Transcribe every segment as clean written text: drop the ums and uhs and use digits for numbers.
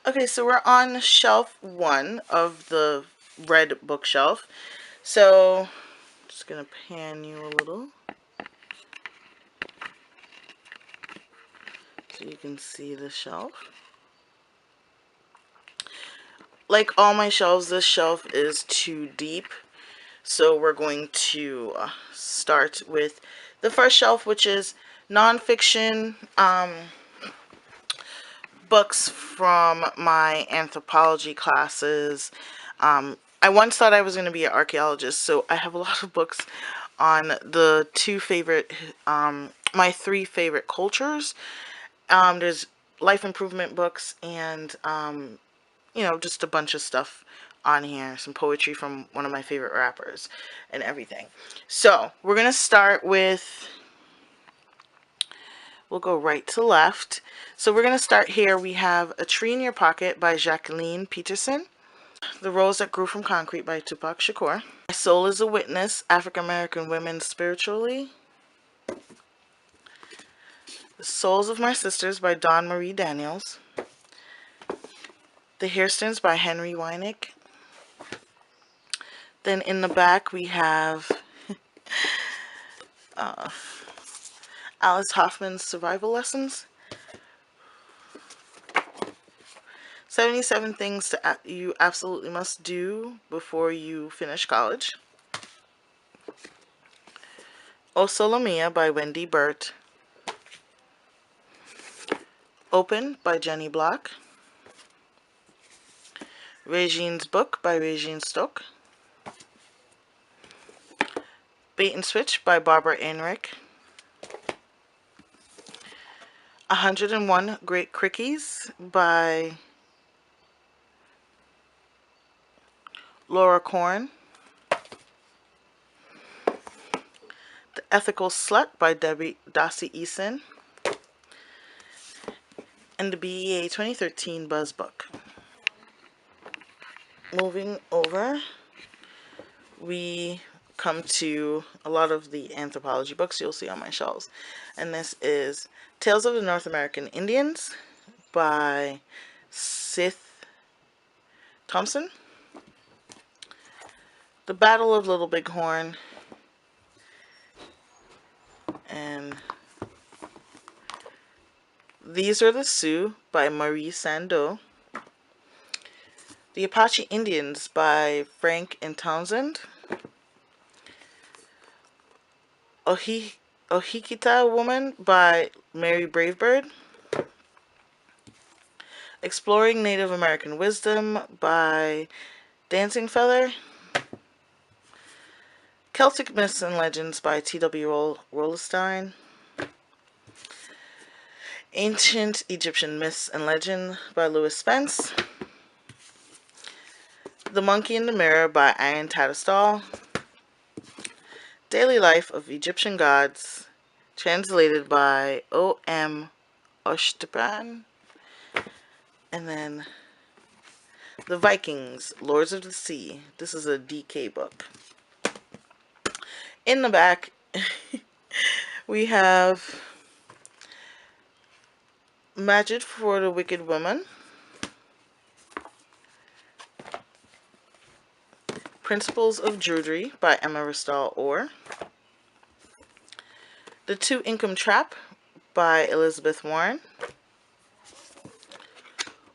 Okay, so we're on shelf 1 of the red bookshelf. So, just gonna pan you a little so you can see the shelf. Like all my shelves, this shelf is too deep. So we're going to start with the first shelf, which is nonfiction books from my anthropology classes. I once thought I was going to be an archaeologist, so I have a lot of books on the my three favorite cultures. There's life improvement books and, just a bunch of stuff on here. Some poetry from one of my favorite rappers and everything. So we're going to start with, we'll go right to left. So we're going to start here. We have A Tree in Your Pocket by Jacqueline Peterson. The Rose That Grew from Concrete by Tupac Shakur. My Soul is a Witness, African American Women Spiritually. The Souls of My Sisters by Dawn Marie Daniels. The Hairstones by Henry Wynick. Then in the back we have Alice Hoffman's Survival Lessons. 77 Things You Absolutely Must Do Before You Finish College. O Solo Mia by Wendy Burt. Open by Jenny Block. Regine's Book by Regine Stoke. Bait and Switch by Barbara Enrick. 101 Great Quickies by Laura Korn. The Ethical Slut by Dossie Eason. And the BEA 2013 Buzz Book. Moving over, we come to a lot of the anthropology books you'll see on my shelves. And this is Tales of the North American Indians by Sith Thompson. The Battle of Little Bighorn, and These Are the Sioux by Marie Sandeau. The Apache Indians by Frank and Townsend. Ohikita Woman by Mary Bravebird. Exploring Native American Wisdom by Dancing Feather. Celtic Myths and Legends by T.W. Rollestein. Ancient Egyptian Myths and Legends by Lewis Spence. The Monkey in the Mirror by Ian Tattersall. Daily Life of Egyptian Gods, translated by O.M. Oshtapan. And then The Vikings, Lords of the Sea. This is a DK book. In the back, we have Magic for the Wicked Woman. Principles of Druidry by Emma Ristall Orr. The Two Income Trap by Elizabeth Warren.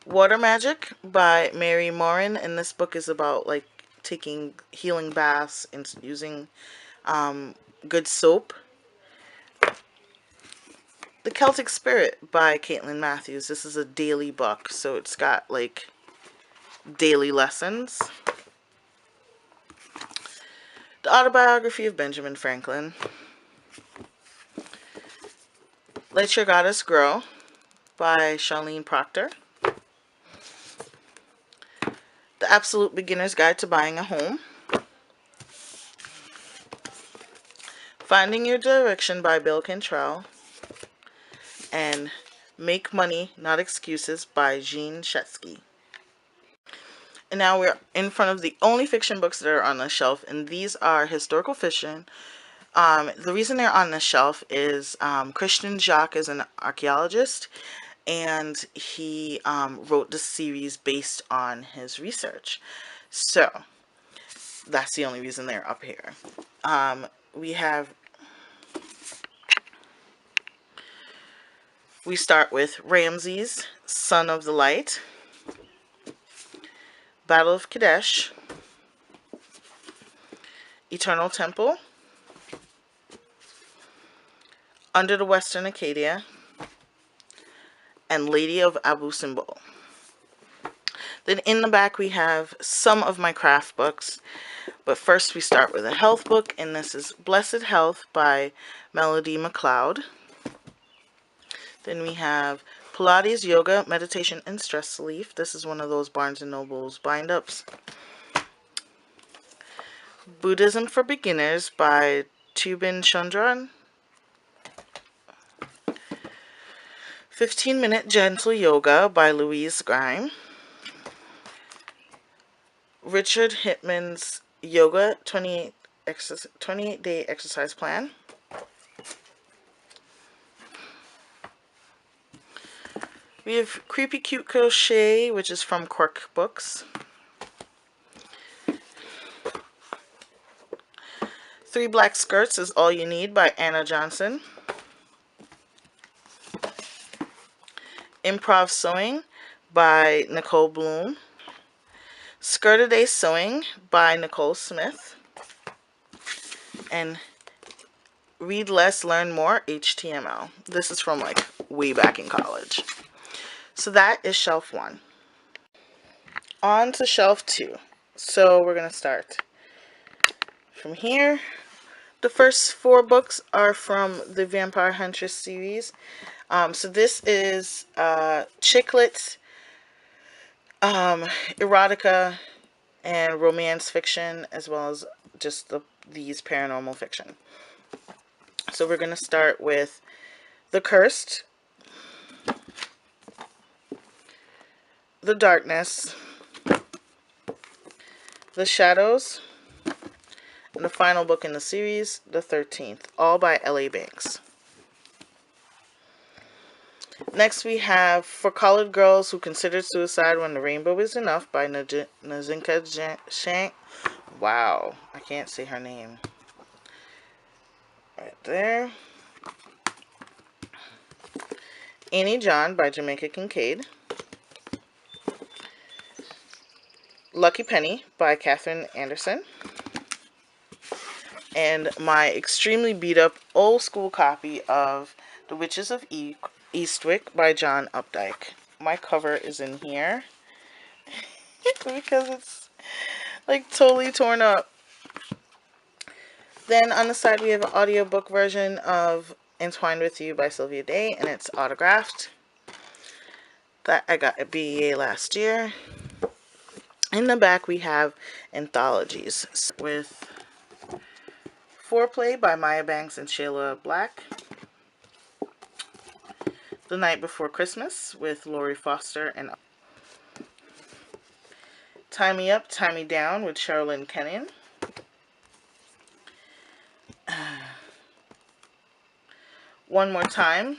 Water Magic by Mary Morin, and this book is about like taking healing baths and using good soap. The Celtic Spirit by Caitlin Matthews. This is a daily book, so it's got like daily lessons. The Autobiography of Benjamin Franklin. Let Your Goddess Grow by Charlene Proctor. The Absolute Beginner's Guide to Buying a Home. Finding Your Direction by Bill Cantrell. And Make Money, Not Excuses by Jean Shetsky. And now we're in front of the only fiction books that are on the shelf, and these are historical fiction. The reason they're on the shelf is Christian Jacques is an archaeologist, and he wrote the series based on his research. So that's the only reason they're up here. We have, we start with Ramses, Son of the Light, Battle of Kadesh, Eternal Temple, Under the Western Acadia, and Lady of Abu Simbel. Then in the back we have some of my craft books, but first we start with a health book, and this is Blessed Health by Melody McLeod. Then we have Pilates, Yoga, Meditation, and Stress Relief. This is one of those Barnes & Noble's bind-ups. Buddhism for Beginners by Tubin Chandran. 15-Minute Gentle Yoga by Louise Grime. Richard Hittman's Yoga 28-Day Exercise Plan. We have Creepy Cute Crochet, which is from Quirk Books. Three Black Skirts is All You Need by Anna Johnson. Improv Sewing by Nicole Bloom. Skirt a Day Sewing by Nicole Smith. And Read Less, Learn More, HTML. This is from like way back in college. So that is shelf 1. On to shelf 2. So we're going to start from here. The first 4 books are from the Vampire Huntress series. So this is chick lit, erotica, and romance fiction, as well as just these paranormal fiction. So we're going to start with The Cursed, The Darkness, The Shadows, and the final book in the series, The 13th, all by L.A. Banks. Next we have For Colored Girls Who Considered Suicide When the Rainbow Is Enough by Nazinka Shank. Wow, I can't say her name. Right there. Annie John by Jamaica Kincaid. Lucky Penny by Catherine Anderson. And my extremely beat up old school copy of The Witches of Eastwick by John Updike. My cover is in here because it's like totally torn up. Then on the side we have an audiobook version of Entwined With You by Sylvia Day, and it's autographed. That I got at BEA last year. In the back we have anthologies with Foreplay by Maya Banks and Shayla Black. The Night Before Christmas with Lori Foster and Tie Me Up, Tie Me Down with Sherilyn Kenyon. One More Time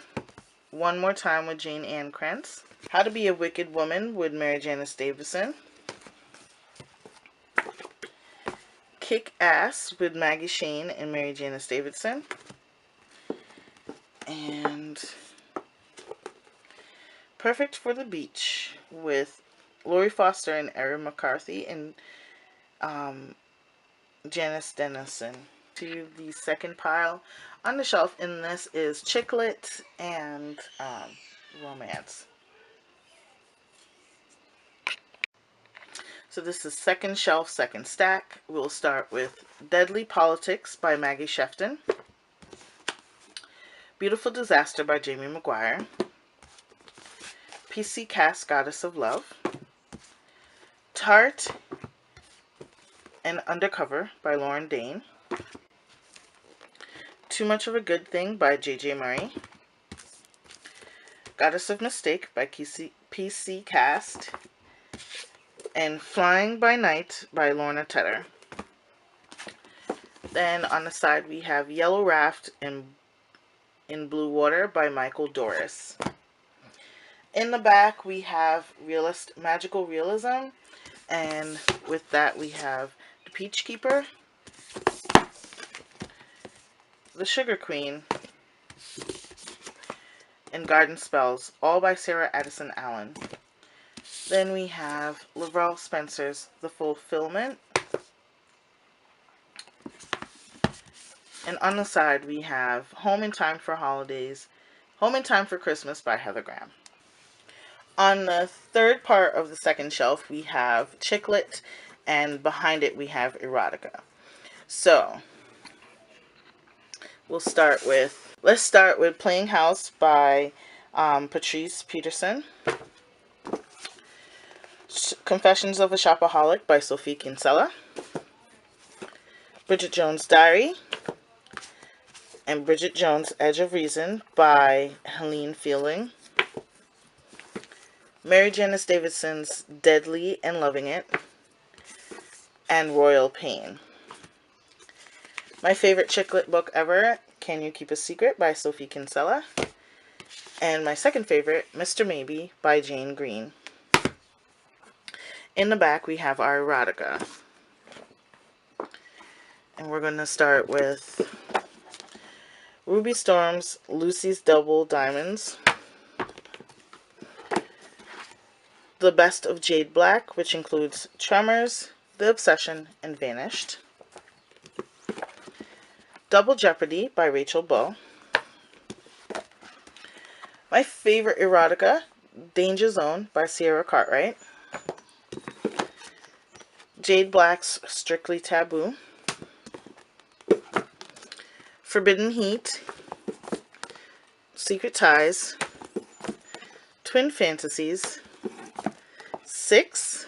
with Jane Ann Krentz. How to Be a Wicked Woman with Mary Janice Davison. Kick Ass with Maggie Shane and Mary Janice Davidson. And Perfect for the Beach with Lori Foster and Erin McCarthy and Janice Dennison. To the second pile on the shelf, and this is chick lit and romance. So this is second shelf, second stack. We'll start with Deadly Politics by Maggie Shefton. Beautiful Disaster by Jamie McGuire. PC Cast Goddess of Love. Tart and Undercover by Lauren Dane. Too Much of a Good Thing by J.J. Murray. Goddess of Mistake by PC Cast. And Flying by Night by Lorna Tedder. Then on the side we have Yellow Raft and In Blue Water by Michael Doris. In the back, we have magical realism, and with that, we have the Peach Keeper, the Sugar Queen, and Garden Spells, all by Sarah Addison Allen. Then we have Lavelle Spencer's The Fulfillment, and on the side, we have Home in Time for Christmas by Heather Graham. On the third part of the second shelf, we have Chicklet, and behind it, we have Erotica. So, let's start with Playing House by Patrice Peterson. Confessions of a Shopaholic by Sophie Kinsella. Bridget Jones' Diary and Bridget Jones' Edge of Reason by Helene Fielding. Mary Janice Davidson's Deadly and Loving It, and Royal Pain. My favorite chicklet book ever, Can You Keep a Secret by Sophie Kinsella. And my second favorite, Mr. Maybe by Jane Green. In the back, we have our erotica. And we're going to start with Ruby Storm's Lucy's Double Diamonds. The Best of Jade Black, which includes Tremors, The Obsession, and Vanished. Double Jeopardy by Rachel Bow. My favorite erotica, Danger Zone by Sierra Cartwright. Jade Black's Strictly Taboo. Forbidden Heat. Secret Ties. Twin Fantasies. Six.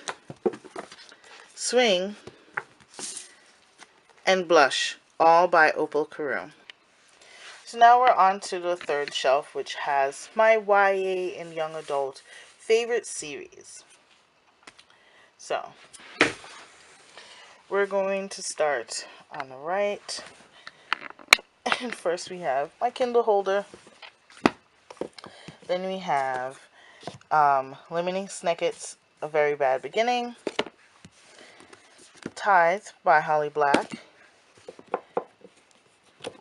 Swing. And Blush, all by Opal Carew. So now we're on to the third shelf, which has my YA and young adult favorite series. So, we're going to start on the right. And first we have my Kindle holder. Then we have Lemony Snicket's A Very Bad Beginning. Tithe by Holly Black.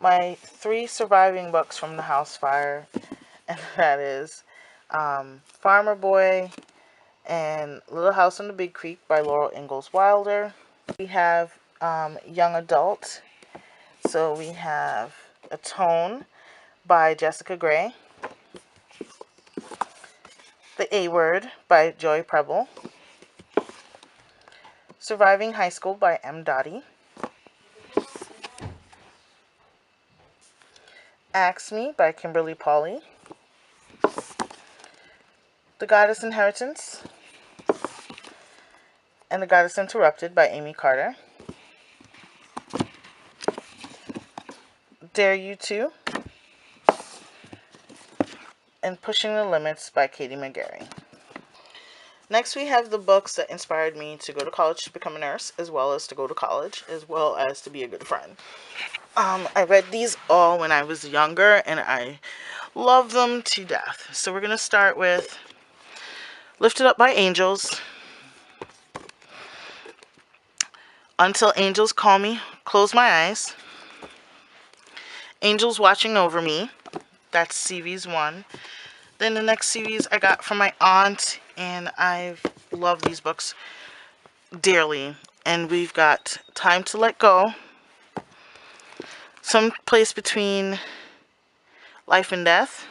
My 3 surviving books from the house fire, and that is Farmer Boy and Little House on the Big Creek by Laurel Ingalls Wilder. We have young adult, so we have Atone by Jessica Gray, The A Word by Joy Preble, Surviving High School by M. Dottie, Axe Me by Kimberly Pauley, The Goddess Inheritance, and The Goddess Interrupted by Amy Carter, Dare You To, and Pushing the Limits by Katie McGarry. Next, we have the books that inspired me to go to college to become a nurse, as well as to go to college, as well as to be a good friend. I read these all when I was younger, and I love them to death. So we're going to start with Lifted Up by Angels, Until Angels Call Me, Close My Eyes, Angels Watching Over Me, that's series 1. Then the next series I got from my aunt, and I love these books dearly. And we've got Time to Let Go, Some Place Between Life and Death,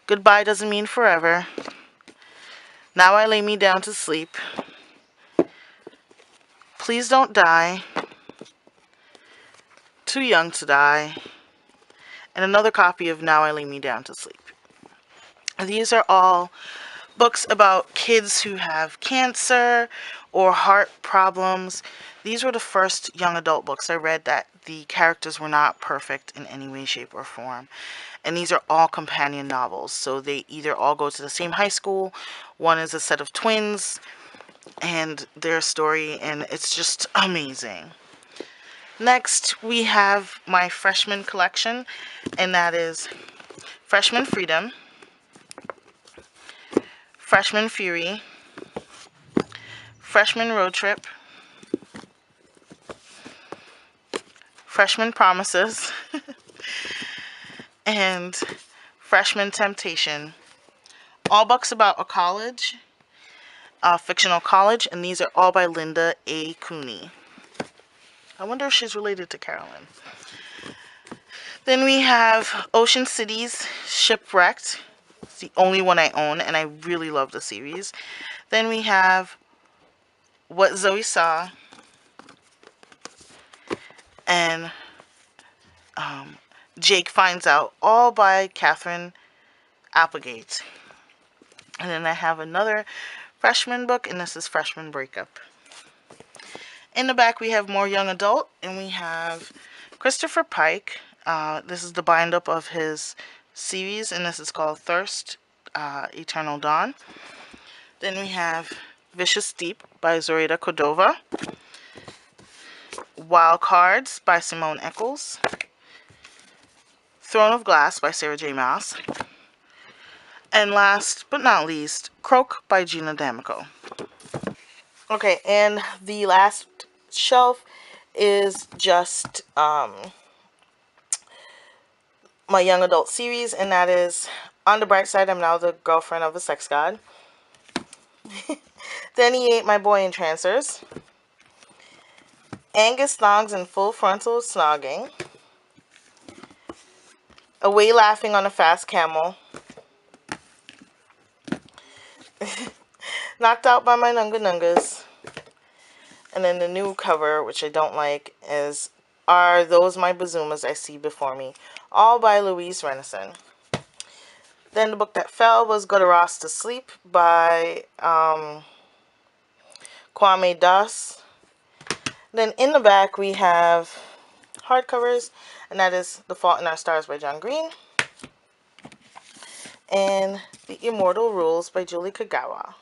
Goodbye Doesn't Mean Forever, Now I Lay Me Down to Sleep, Please Don't Die, Too Young to Die, and another copy of Now I Lay Me Down to Sleep. These are all books about kids who have cancer or heart problems. These were the first young adult books I read that the characters were not perfect in any way, shape, or form. And these are all companion novels. So they either all go to the same high school, one is a set of twins, and their story, and it's just amazing. Next, we have my freshman collection, and that is Freshman Freedom, Freshman Fury, Freshman Road Trip, Freshman Promises, and Freshman Temptation. All books about a college, a fictional college, and these are all by Linda A. Cooney. I wonder if she's related to Carolyn. Then we have Ocean Cities Shipwrecked. It's the only one I own, and I really love the series. Then we have What Zoe Saw, and Jake Finds Out, all by Catherine Applegate. And then I have another freshman book, and this is Freshman Breakup. In the back we have more young adult, and we have Christopher Pike. This is the bind-up of his series, and this is called Thirst, Eternal Dawn. Then we have Vicious Deep by Zoraida Cordova. Wild Cards by Simone Eccles. Throne of Glass by Sarah J. Maas. And last but not least, Croak by Gina D'Amico. Okay, and the last shelf is just my young adult series, and that is On the Bright Side, I'm Now the Girlfriend of a Sex God. Then He Ate My Boy in Trancers. Angus Thongs and Full Frontal Snogging. Away Laughing on a Fast Camel. Knocked Out by My Nunga Nungas. And then the new cover, which I don't like, is Are Those My Bazumas I See Before Me, all by Louise Renison. Then the book that fell was Go to Ross to Sleep by Kwame Das. Then in the back we have hardcovers, and that is The Fault in Our Stars by John Green, and The Immortal Rules by Julie Kagawa.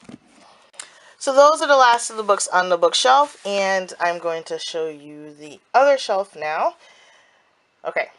So those are the last of the books on the bookshelf, and I'm going to show you the other shelf now. Okay,